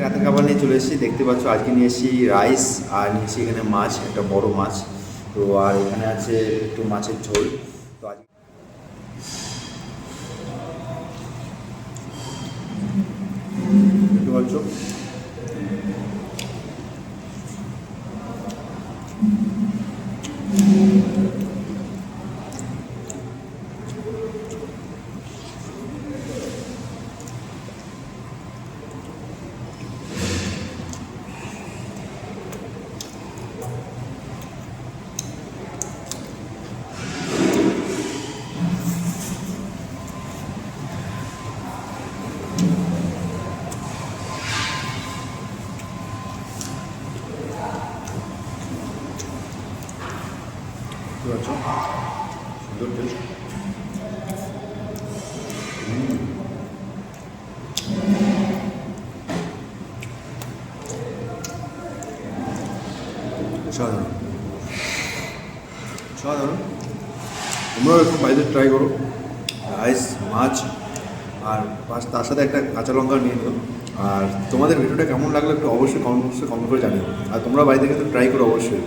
রাতের খাবার নিয়ে চলে এসেছি, দেখতে পাচ্ছ আজকে নিয়ে এসেছি রাইস আর নিয়েছি এখানে মাছ, একটা বড় মাছ। তো আর এখানে আছে একটু মাছের ঝোল। তো আজকে দেখতে পাচ্ছ দেখতে পাচ্ছ সুন্দর টেস্ট। সাধারণ সাধারণ তোমরাও একটু বাড়িতে ট্রাই করো। রাইস, মাছ আর তার সাথে একটা কাঁচা লঙ্কা নিয়ে নিও। আর তোমাদের ভিডিওটা কেমন লাগলো একটু অবশ্যই কমেন্ট বক্সে কমেন্ট করে জানিও। আর তোমরা বাড়িতে কিন্তু ট্রাই করো অবশ্যই।